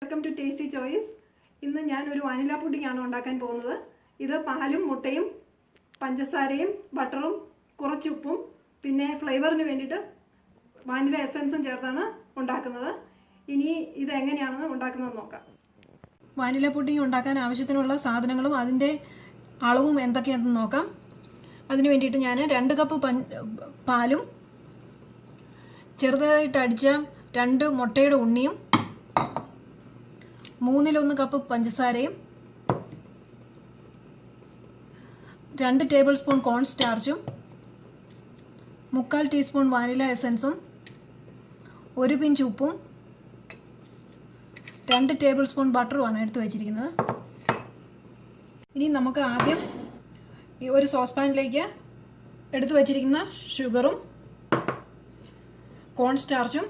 Welcome to tasty choice. ഇന്ന് ഞാൻ ഒരു വാനില പുഡിംഗ് ആണ് ഉണ്ടാക്കാൻ പോകുന്നത്. ഇത് പാലും മുട്ടയും പഞ്ചസാരയും ബട്ടറും കുറച്ച് ഉപ്പും പിന്നെ ഫ്ലേവറിന് വേണ്ടിയിട്ട് വാനില എസൻസും ചേർത്താണ് ഉണ്ടാക്കുന്നത്. ഇനി ഇത് എങ്ങനെയാണെന്ന് ഉണ്ടാക്കുന്നതെന്ന് നോക്കാം. വാനില പുഡിംഗ് ഉണ്ടാക്കാൻ ആവശ്യത്തിനുള്ള സാധനങ്ങളും അതിൻ്റെ അളവും എന്തൊക്കെയാണെന്ന് നോക്കാം. അതിന് വേണ്ടിയിട്ട് ഞാൻ 2 കപ്പ് പാലും ചെറുതായിട്ട് അടിച്ച 2 മുട്ടയുടെ ഉണ്ണിയും 1/3 കപ്പ് പഞ്ചസാരയും 2 ടേബിൾ സ്പൂൺ കോൺ സ്റ്റാർച്ചും 1/4 ടീസ്പൂൺ വാനില എസൻസും 1 പിഞ്ച് ഉപ്പും 2 ടേബിൾ സ്പൂൺ ബട്ടറുമാണ് എടുത്തു വെച്ചിരിക്കുന്നത്. ഇനി നമുക്ക് ആദ്യം ഈ ഒരു സോസ് പാനിലേക്ക് എടുത്തു വെച്ചിരിക്കുന്ന ഷുഗറും കോൺ സ്റ്റാർച്ചും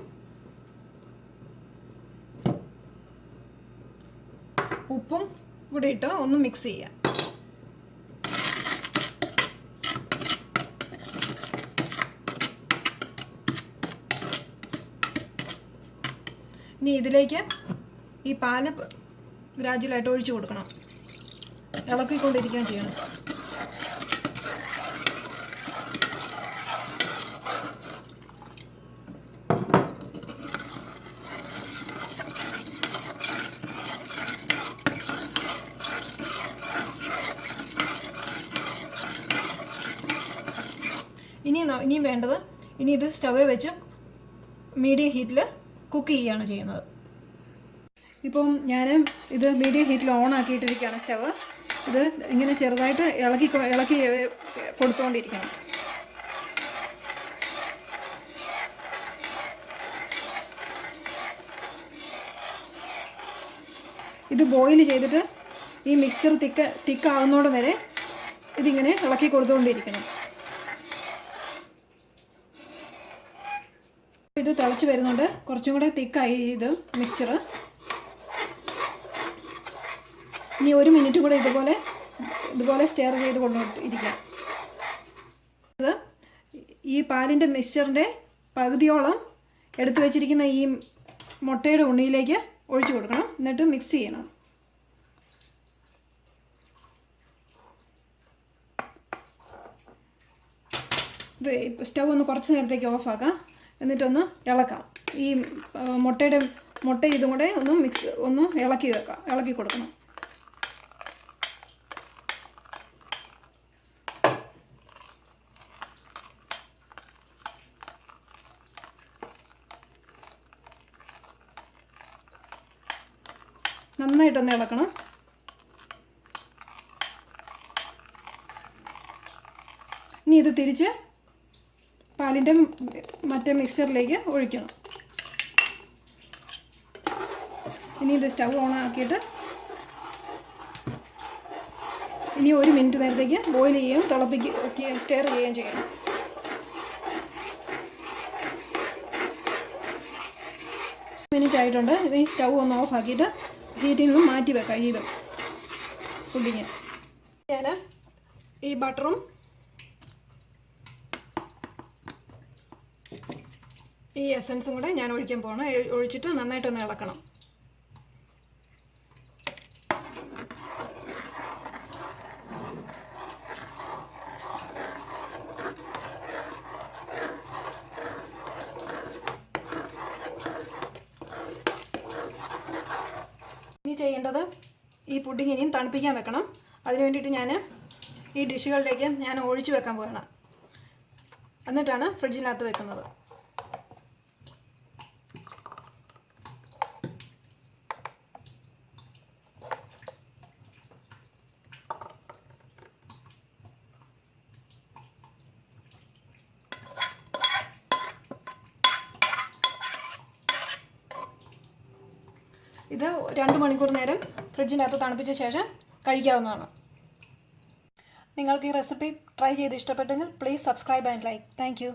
ഉപ്പും കൂടി ഇട്ട് ഒന്ന് മിക്സ് ചെയ്യാം. ഇനി ഇതിലേക്ക് ഈ പാല് ഗ്രാജുവലായിട്ട് ഒഴിച്ചു കൊടുക്കണം. ഇളക്കിക്കൊണ്ടിരിക്കുകയും ചെയ്യണം. ഇനിയും വേണ്ടത് ഇനി ഇത് സ്റ്റവ് വെച്ച് മീഡിയം ഹീറ്റിൽ കുക്ക് ചെയ്യുകയാണ് ചെയ്യുന്നത്. ഇപ്പം ഞാൻ ഇത് മീഡിയം ഹീറ്റിൽ ഓൺ ആക്കിയിട്ടിരിക്കുകയാണ് സ്റ്റവ്. ഇത് ഇങ്ങനെ ചെറുതായിട്ട് ഇളക്കി കൊടുത്തുകൊണ്ടിരിക്കണം. ഇത് ബോയിൽ ചെയ്തിട്ട് ഈ മിക്സ്ചർ തിക്കാവുന്നോടെ വരെ ഇതിങ്ങനെ ഇളക്കി കൊടുത്തുകൊണ്ടിരിക്കണം. ഇത് തിളച്ച് വരുന്നുണ്ട്. കുറച്ചും കൂടെ തിക്കായി ഇത് മിക്സ്ചർ. ഇനി 1 മിനിറ്റ് കൂടെ ഇതുപോലെ സ്റ്റെയർ ചെയ്ത് കൊണ്ടിരിക്കാം. ഇത് ഈ പാലിൻ്റെ മിക്സ്ചറിൻ്റെ പകുതിയോളം എടുത്തു വെച്ചിരിക്കുന്ന ഈ മുട്ടയുടെ ഉണ്ണിയിലേക്ക് ഒഴിച്ചു കൊടുക്കണം. എന്നിട്ട് മിക്സ് ചെയ്യണം. ഇത് സ്റ്റവ് ഒന്ന് കുറച്ച് നേരത്തേക്ക് ഓഫാക്കാം. എന്നിട്ടൊന്ന് ഇളക്കാം. ഈ മുട്ട ഇതും കൂടെ ഒന്ന് ഇളക്കി കൊടുക്കണം. നന്നായിട്ടൊന്ന് ഇളക്കണം. ഇനി ഇത് തിരിച്ച് പാലിൻ്റെ മറ്റേ മിക്സ്ചറിലേക്ക് ഒഴിക്കണം. ഇനി ഇത് സ്റ്റവ് ഓൺ ആക്കിയിട്ട് ഇനി 1 മിനിറ്റ് നേരത്തേക്ക് ബോയിൽ ചെയ്യുകയും സ്റ്റെയർ ചെയ്യുകയും ചെയ്യണം. മിനിറ്റ് ആയിട്ടുണ്ട്. ഈ സ്റ്റവ് ഒന്ന് ഓഫ് ആക്കിയിട്ട് ഹീറ്റിൽ നിന്ന് മാറ്റി വെക്കാം. ഇത് പുഡിങ് ഞാൻ ഈ ബട്ടറും ഈ എസൻസും കൂടെ ഞാൻ ഒഴിക്കാൻ പോകണം. ഒഴിച്ചിട്ട് നന്നായിട്ടൊന്ന് ഇളക്കണം. ഇനി ചെയ്യേണ്ടത് ഈ പുഡിങ് ഇനിയും തണുപ്പിക്കാൻ വെക്കണം. അതിന് വേണ്ടിയിട്ട് ഞാൻ ഈ ഡിഷുകളിലേക്ക് ഞാൻ ഒഴിച്ചു വെക്കാൻ പോകണം. എന്നിട്ടാണ് ഫ്രിഡ്ജിനകത്ത് വെക്കുന്നത്. ഇത് 2 മണിക്കൂർ നേരം ഫ്രിഡ്ജിനകത്ത് തണുപ്പിച്ച ശേഷം കഴിക്കാവുന്നതാണ്. നിങ്ങൾക്ക് ഈ റെസിപ്പി ട്രൈ ചെയ്ത് ഇഷ്ടപ്പെട്ടെങ്കിൽ please subscribe and like. Thank you.